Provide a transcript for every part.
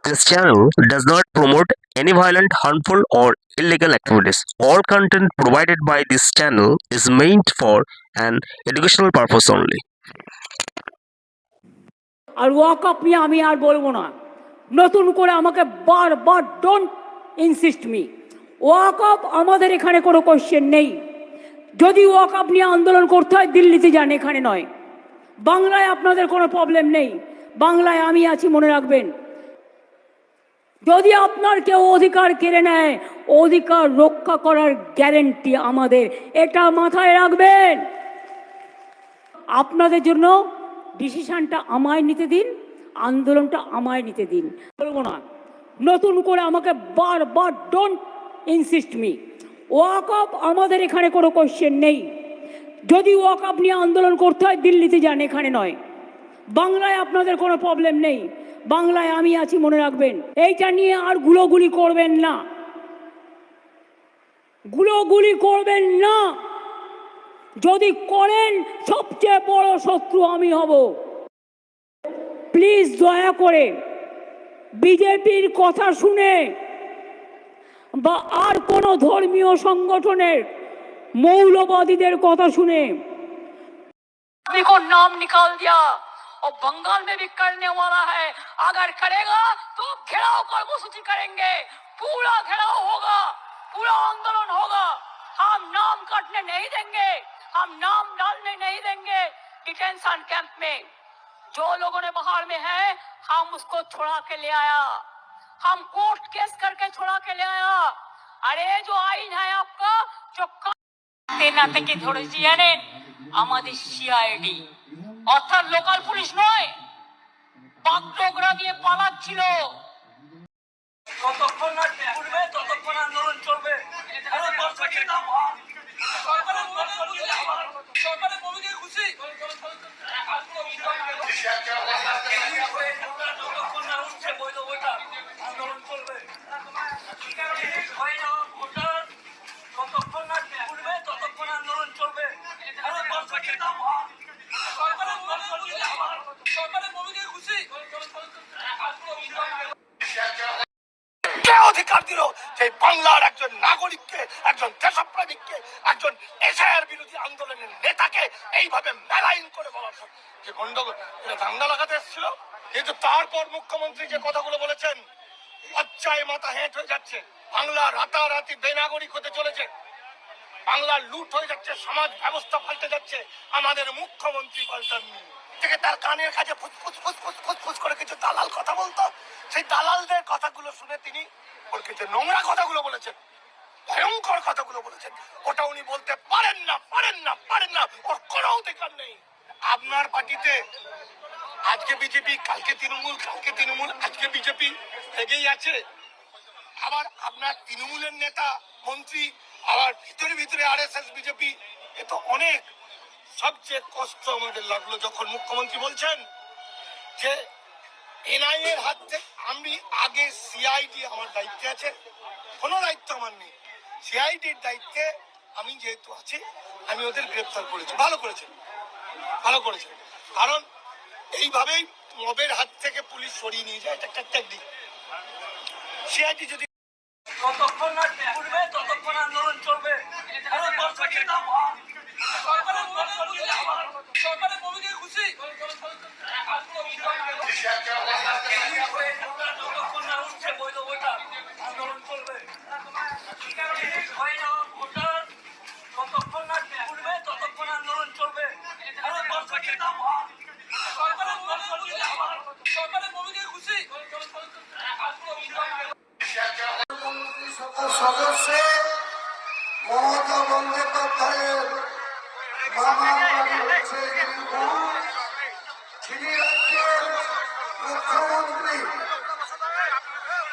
This channel does not promote any violent, harmful, or illegal activities. All content provided by this channel is meant for an educational purpose only. আর ওয়াকআপ নিয়ে আমি আর বলবো না, নতুন করে আমাকে বারবার ডোন্ট ইনসিস্ট মি। ওয়াকআপ আমাদের এখানে কোনো কোশ্চেন নেই। যদি ওয়াকআপ নিয়ে আন্দোলন করতে হয় দিল্লিতে যান, এখানে নয়। বাংলায় আপনাদের কোনো প্রবলেম নেই, বাংলায় আমি আছি, মনে রাখবেন। যদি আপনার কেউ অধিকার কেড়ে নেয়, অধিকার রক্ষা করার গ্যারেন্টি আমাদের, এটা মাথায় রাখবেন। আপনাদের জন্য ডিসিশনটা আমায় নিতে দিন, আন্দোলনটা আমায় নিতে দিন, বলবো না। নতুন করে আমাকে বারবার ডোন্ট ইনসিস্ট মি। ওয়াকআপ আমাদের এখানে কোনো কোশ্চেন নেই। যদি ওয়াকআপ নিয়ে আন্দোলন করতে হয় দিল্লিতে যান, এখানে নয়। বাংলায় আপনাদের কোনো প্রবলেম নেই, বাংলায় আমি আছি, মনে রাখবেন। এইটা নিয়ে আর গুলোগুলি করবেন না, গুলোগুলি করবেন না। যদি করেন সবচেয়ে বড় শত্রু আমি হব। প্লিজ দয়া করে বিজেপির কথা শুনে বা আর কোনো ধর্মীয় সংগঠনের মৌলবাদীদের কথা শুনে को नाम निकाल दिया और बंगाल में भी करने वाला है। अगर करेगा तो घेराव कर्मसूची करेंगे, पूरा घेराव होगा, पूरा आंदोलन होगा। हम नाम काटने नहीं देंगे, हम नाम डालने नहीं देंगे डिटेंशन कैंप में। जो लोगों ने बाहर में है हम उसको छुड़ा के ले आया, हम कोर्ट केस करके छुड़ा के ले आया। अरे जो आईन है आपका, जो না থেকে ধরেছি জানেন, আমাদের সিআইডি, অর্থাৎ লোকাল পুলিশ নয়, বাগডোগরা দিয়ে পালাচ্ছিল। কতক্ষণ না ঘুরবে ততক্ষণ আন্দোলন চলবে। সরকারের ভূমিকায় খুশি আন্দোলন চলবে। অধিকার দিল যে বাংলার একজন নাগরিককে, একজন দেশপ্রেমিককে, একজন এশিয়ার বিরোধী আন্দোলনের নেতাকে এইভাবে মেলাইন করে বলা, যে গন্ডগোল দাঙ্গা লাগাতে এসেছিল। কিন্তু তারপর মুখ্যমন্ত্রী যে কথাগুলো বলেছেন, লজ্জায় মাথা হেঁট হয়ে যাচ্ছে। বাংলা রাতারাতি বেনাগরিক হতে চলেছে, বাংলার লুট হয়ে যাচ্ছে, সমাজ ব্যবস্থা পাল্টে যাচ্ছে। আমাদের মুখ্যমন্ত্রী পাল্টাননি থেকে তার কানের কাছে ফুসফুস ফুসফুস ফুসফুস করে কিছু দালাল কথা বলতো। সেই দালালদের কথাগুলো শুনে তিনি ওর কিছু নোংরা কথাগুলো বলেছেন, ভয়ঙ্কর কথাগুলো বলেছেন। ওটা উনি বলতে পারেন না, পারেন না, পারেন না, ওর কোনো অধিকার নেই। আপনার পার্টিতে আজকে বিজেপি, কালকে তৃণমূল, কালকে তৃণমূল, আজকে বিজেপি লেগেই আছে। আবার আপনার তৃণমূলের নেতা মন্ত্রী, আবার ভিতরে ভিতরে আরএসএস বিজেপি। এ তো অনেক। সবচেয়ে কষ্ট আমাদের লাগলো যখন মুখ্যমন্ত্রী বলছেন যে এনআইএ এর হাত থেকে, আমি আগে সিআইডি আমার দায়িত্বে আছে, কোনো দায়িত্ব আমার নেই, সিআইডির দায়িত্বে আমি যেহেতু আছি, আমি ওদের গ্রেপ্তার করেছি। ভালো করেছেন, ভালো করেছেন। কারণ এইভাবেই মবের হাত থেকে পুলিশ সরিয়ে নিয়ে যায়, এটা একটা টেকনিক। সিআইডি যদি কতক্ষণ না ঘুরবে ততক্ষণ আন্দোলন চলবে। সরকারের ভূমিকায় খুশি আন্দোলন চলবে। কতক্ষণ না ঘুরবে ততক্ষণ আন্দোলন চলবে। সরকারের ভূমিকায় খুশি সদস্য মমতা বন্দ্যোপাধ্যায়ের মামার বাড়ি হচ্ছে বীরভূম। তিনি রাজ্যের মুখ্যমন্ত্রী।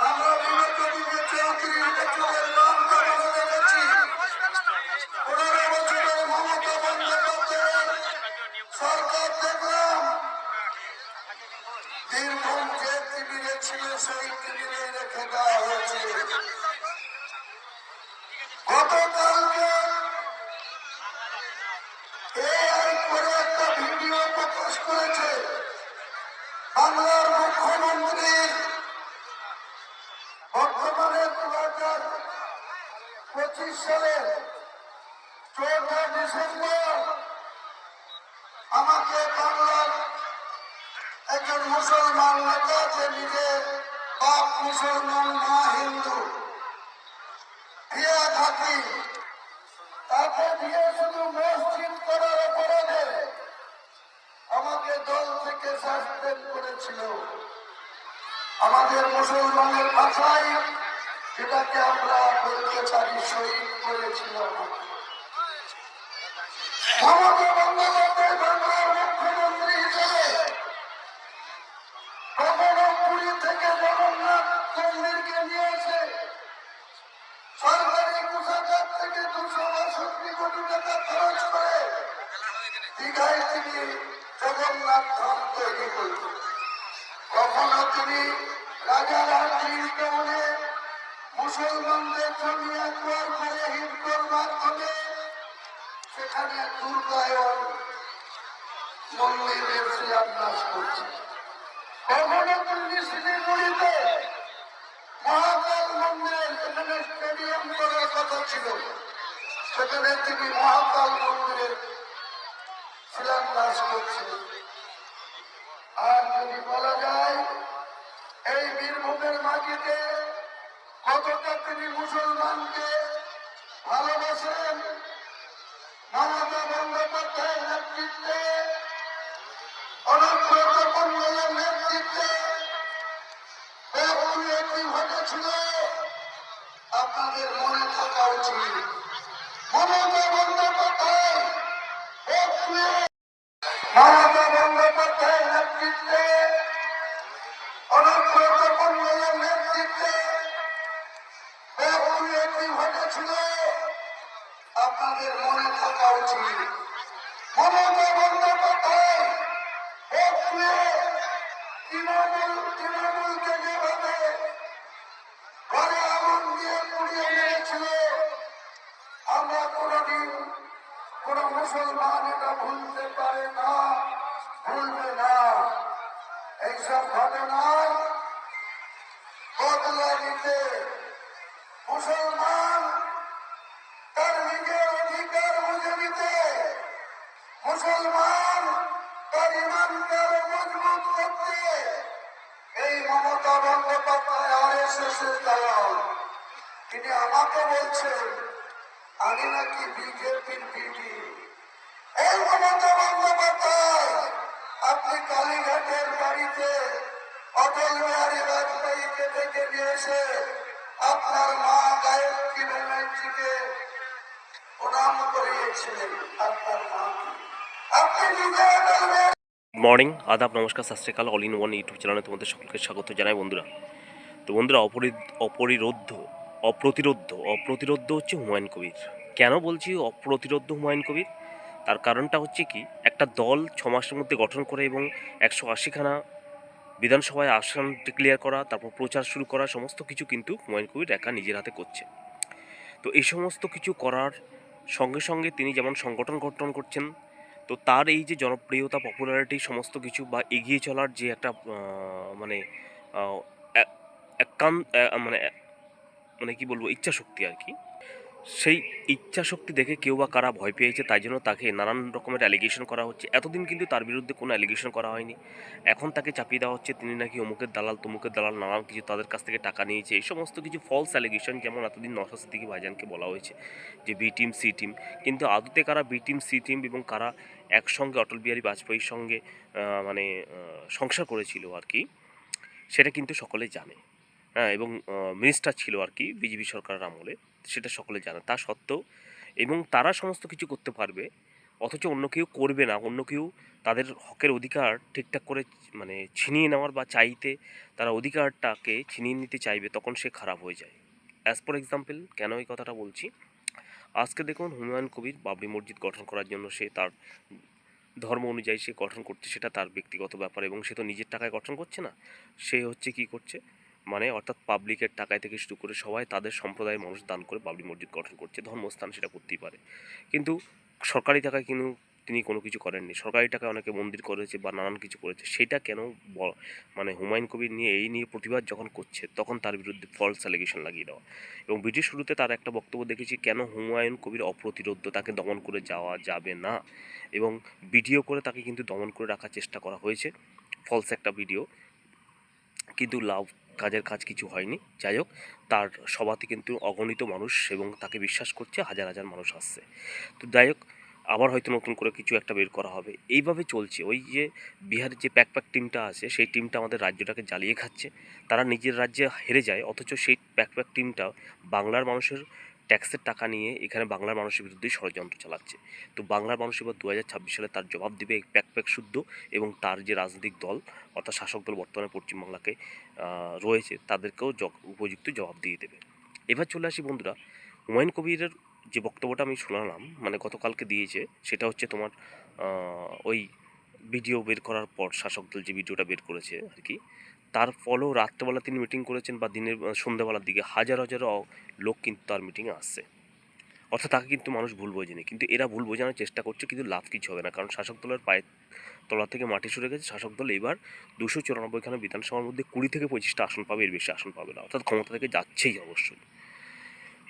আমরা বিগত দিনে চৌধুরী বছরের বাংলা দেখেছি, 15 বছরের মমতা বন্দ্যোপাধ্যায়ের সরকার দেখলাম বীরভূম যে টিভিরে ছিল সেই টিভিরে রেখে দেওয়া হয়েছে। গতকালকে এআই করে একটা ভিডিও প্রকাশ করেছে বাংলার মুখ্যমন্ত্রী সালের 4 ডিসেম্বর আমাকে বাংলার একজন মুসলমান নেতা, যে নিজের বাপ মুসলমান মা হিন্দু, দিয়া থাকি, তাকে দিয়ে শুধু মসজিদ করার অপরাধে আমাকে দল থেকে সাসপেন্ড করেছিল। আমাদের মুসলমানের ভাষায় যেটাকে আমরা বলতে পারি শহীদ করেছিল। মমতা বন্দ্যোপাধ্যায় বাংলার মুখ্যমন্ত্রী হিসেবে কখনো পুরী থেকে জগন্নাথ মন্দিরকে নিয়ে এসে সরকারি কোষাগার থেকে 262 কোটি টাকা খরচ করে দীঘায় তিনি জগন্নাথ ধাম তৈরি করলেন। কখনো তিনি রাজারহাট টাউনে মুসলমানদের জমি একবার করে হিন্দুর মাধ্যমে সেখানে দুর্গায়ন মন্দিরের শিলান্যাস করছে। কখনো তিনি শিলিগুড়িতে মহাকাল মন্দিরের যেখানে স্টেডিয়াম করার কথা ছিল, সেখানে তিনি মহাকাল মন্দিরের শিলান্যাস করছেন। আর যদি বলা যায় এই বীরভূমের মাটিতে কতটা তিনি মুসলমানকে ভালোবাসেন, মমতা বন্দ্যোপাধ্যায়ের নেতৃত্বে, অনুব্রত মণ্ডলের নেতৃত্বে কি ঘটেছিল আপনাদের মনে থাকা উচিত। মমতা বন্দ্যোপাধ্যায় মমতা বন্দ্যোপাধ্যায়ের নেতৃত্বে, অনুব্রত মণ্ডলের নেতৃত্বে কি ঘটেছিল আপনাদের মনে থাকা উচিত। মমতা বন্দ্যোপাধ্যায় তৃণমূলকে যেভাবে ঘরে আগুন দিয়ে পুড়িয়ে মেরেছিল, আমরা কোনদিন কোন মুসলমান এটা ভুলতে পারে না, ভুলবে না। এইসব ঘটনার বদলা নিতে মুসলমান তার নিজের অধিকার বুঝে নিতে, মুসলমান তার ইমানকে আরো মজবুত করতে এই মমতা বন্দ্যোপাধ্যায় RSS এর দালাল। তিনি আমাকে বলছেন আমি নাকি বিজেপির বিপি। এই মমতা বন্দ্যোপাধ্যায়, আপনি কালীঘাটের বাড়িতে অটল বিহারী বাজপেয়ীকে ডেকে নিয়ে এসে আপনার মা গায়ত্রী ব্যানার্জিকে প্রণাম করিয়েছিলেন। আপনার মা আপনি নিজে অটল বিহারী। মর্নিং, আদাব, নমস্কার, সত শ্রী আকাল। অল ইন ওয়ান ইউটিউব চ্যানেলে তোমাদের সকলকে স্বাগত জানাই বন্ধুরা। তো বন্ধুরা, অপ্রতিরোধ্য হচ্ছে হুমায়ুন কবির। কেন বলছি অপ্রতিরোধ্য হুমায়ুন কবির? তার কারণটা হচ্ছে কি, একটা দল 6 মাসের মধ্যে গঠন করে এবং 180খানা বিধানসভায় আসন ডিক্লেয়ার করা, তারপর প্রচার শুরু করা, সমস্ত কিছু কিন্তু হুমায়ুন কবির একা নিজের হাতে করছে। তো এই সমস্ত কিছু করার সঙ্গে সঙ্গে তিনি যেমন সংগঠন গঠন করছেন, তো তার এই যে জনপ্রিয়তা, পপুলারিটি, সমস্ত কিছু বা এগিয়ে চলার যে একটা মানে মানে মানে কি বলবো, ইচ্ছা শক্তি আর কি, সেই ইচ্ছা শক্তি দেখে কেউ বা কারা ভয় পেয়েছে, তাই জন্য তাকে নানান রকমের অ্যালিগেশন করা হচ্ছে। এতদিন কিন্তু তার বিরুদ্ধে কোনো অ্যালিগেশন করা হয়নি, এখন তাকে চাপিয়ে দেওয়া হচ্ছে তিনি নাকি অমুকের দালাল, তমুকের দালাল, নানান কিছু তাদের কাছ থেকে টাকা নিয়েছে। এই সমস্ত কিছু ফলস অ্যালিগেশন, যেমন এতদিন নওশাদ সিদ্দিকী ভাইজানকে বলা হয়েছে যে বি টিম সি টিম, কিন্তু আদতে কারা বি টিম সি টিম এবং কারা একসঙ্গে অটল বিহারী বাজপেয়ীর সঙ্গে সংসার করেছিল আর কি, সেটা কিন্তু সকলে জানে। হ্যাঁ, এবং মিনিস্টার ছিল আর কি বিজেপি সরকারের আমলে, সেটা সকলে জানে। তা সত্ত্বেও এবং তারা সমস্ত কিছু করতে পারবে, অথচ অন্য কেউ করবে না, অন্য কেউ তাদের হকের অধিকার ঠিকঠাক করে ছিনিয়ে নেওয়ার বা চাইতে তারা অধিকারটাকে ছিনিয়ে নিতে চাইবে, তখন সে খারাপ হয়ে যায়। অ্যাজ ফর এক্সাম্পল, কেন এই কথাটা বলছি, আজকে দেখুন হুমায়ুন কবির বাবরি মসজিদ গঠন করার জন্য সে তার ধর্ম অনুযায়ী সে গঠন করছে, সেটা তার ব্যক্তিগত ব্যাপার, এবং সে তো নিজের টাকায় গঠন করছে না, সে হচ্ছে কি করছে, অর্থাৎ পাবলিকের টাকায় থেকে শুরু করে সবাই তাদের সম্প্রদায়ের মানুষ দান করে বাবরি মসজিদ গঠন করছে। ধর্মস্থান সেটা করতেই পারে, কিন্তু সরকারি টাকায় কিন্তু তিনি কোনো কিছু করেননি, সরকারি টাকায় অনেকে মন্দির করেছে বা নানান কিছু করেছে, সেটা কেন মানে হুমায়ুন কবির নিয়ে এই নিয়ে প্রতিবাদ যখন করছে তখন তার বিরুদ্ধে ফলস অ্যালিগেশন লাগিয়ে দেওয়া। এবং ভিডিও শুরুতে তার একটা বক্তব্য দেখেছি, কেন হুমায়ুন কবির অপ্রতিরোধ্য, তাকে দমন করে যাওয়া যাবে না, এবং ভিডিও করে তাকে কিন্তু দমন করে রাখার চেষ্টা করা হয়েছে, ফলস একটা ভিডিও, কিন্তু লাভ কাজের কাজ কিছু হয়নি। যাই হোক, তার সভাতে কিন্তু অগণিত মানুষ এবং তাকে বিশ্বাস করছে, হাজার হাজার মানুষ আসছে। তো যাই হোক, আবার হয়তো নতুন করে কিছু একটা বের করা হবে, এইভাবে চলছে। ওই যে বিহারের যে প্যাক টিমটা আছে, সেই টিমটা আমাদের রাজ্যটাকে জ্বালিয়ে খাচ্ছে। তারা নিজের রাজ্যে হেরে যায়, অথচ সেই প্যাক টিমটা বাংলার মানুষের ট্যাক্সের টাকা নিয়ে এখানে বাংলার মানুষের বিরুদ্ধেই ষড়যন্ত্র চালাচ্ছে। তো বাংলার মানুষ এবার 2026 সালে তার জবাব দিবে এই প্যাক শুদ্ধ, এবং তার যে রাজনৈতিক দল অর্থাৎ শাসক দল বর্তমানে পশ্চিমবাংলাকে রয়েছে, তাদেরকেও উপযুক্ত জবাব দিয়ে দেবে। এবার চলে আসি বন্ধুরা, হুমায়ুন কবিরের যে বক্তব্যটা আমি শোনালাম, মানে গতকালকে দিয়েছে, সেটা হচ্ছে তোমার ওই ভিডিও বের করার পর শাসক দল যে ভিডিওটা বের করেছে আর কি, তার ফলেও রাত্রেবেলা তিনি মিটিং করেছেন বা দিনের সন্ধ্যাবেলার দিকে হাজার হাজার লোক কিন্তু তার মিটিংয়ে আসছে। অর্থাৎ তাকে কিন্তু মানুষ ভুল বোঝেনি, কিন্তু এরা ভুল বোঝানোর চেষ্টা করছে, কিন্তু লাভ কিছু হবে না, কারণ শাসক দলের পায়ের তলা থেকে মাটি সরে গেছে। শাসক দল এবার 294খানা বিধানসভার মধ্যে 20 থেকে 25টা আসন পাবে, এর বেশি আসন পাবে না, অর্থাৎ ক্ষমতা থেকে যাচ্ছেই অবশ্যই।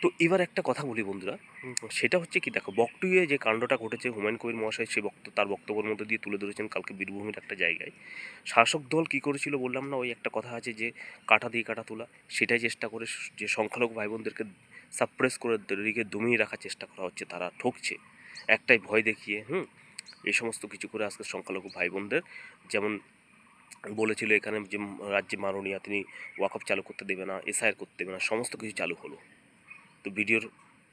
তো এবার একটা কথা বলি বন্ধুরা, সেটা হচ্ছে কি, দেখো বকটুয়ে যে কাণ্ডটা ঘটেছে, হুমায়ুন কবির মহাশয় সে তার বক্তব্যের মধ্যে দিয়ে তুলে ধরেছেন কালকে বীরভূমের একটা জায়গায়। শাসক দল কী করেছিল বললাম না, ওই একটা কথা আছে যে কাটা দিয়ে কাটা তোলা, সেটাই চেষ্টা করে যে সংখ্যালঘু ভাই বোনদেরকে সাপ্রেস করে রেখে দমিয়ে রাখার চেষ্টা করা হচ্ছে, তারা ঠকছে একটাই ভয় দেখিয়ে। এই সমস্ত কিছু করে আজকে সংখ্যালঘু ভাই বোনদের, যেমন বলেছিল এখানে যে রাজ্যে মাননীয়া তিনি ওয়াকফ চালু করতে দেবে না, এসআইআর করতে দেবে না, সমস্ত কিছু চালু হলো। তো ভিডিওর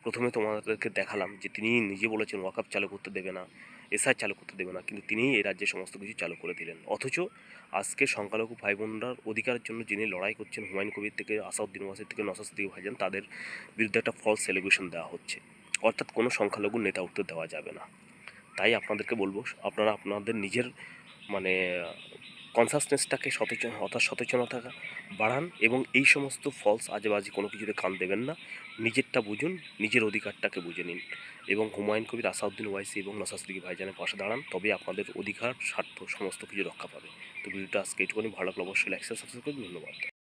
প্রথমে তোমাদেরকে দেখালাম যে তিনি নিজে বলেছেন ওয়াকআপ চালু করতে দেবে না, এসআই চালু করতে দেবে না, কিন্তু তিনিই এই রাজ্যে সমস্ত কিছু চালু করে দিলেন। অথচ আজকে সংখ্যালঘু ভাই বোনরার অধিকারের জন্য যিনি লড়াই করছেন, হুমায়ুন কবির থেকে আসাউদ্দিন ওয়াসির থেকে নওশাদ সিদ্দিকী ভাইজান, তাদের বিরুদ্ধে একটা ফলস এলিগেশন দেওয়া হচ্ছে, অর্থাৎ কোনো সংখ্যালঘু নেতা উঠতে দেওয়া যাবে না। তাই আপনাদেরকে বলবো, আপনারা আপনাদের নিজের মানে কনসাসনেসটাকে সচেতনতা বাড়ান, এবং এই সমস্ত ফলস আজেবাজি কোনো কিছুতে কান দেবেন না। নিজেরটা বুঝুন, নিজের অধিকারটাকে বুঝে নিন, এবং হুমায়ুন কবির, আসাউদ্দিন ওয়াইসি এবং নওশাদ সিদ্দিকী ভাইজানের পাশে দাঁড়ান, তবে আপনাদের অধিকার স্বার্থ সমস্ত কিছু রক্ষা পাবে। তো ভিডিওটা আজকে এইটুকুনি, ভালো লাগলে অবশ্যই লাইক সাবস্ক্রাইব করুন। ধন্যবাদ।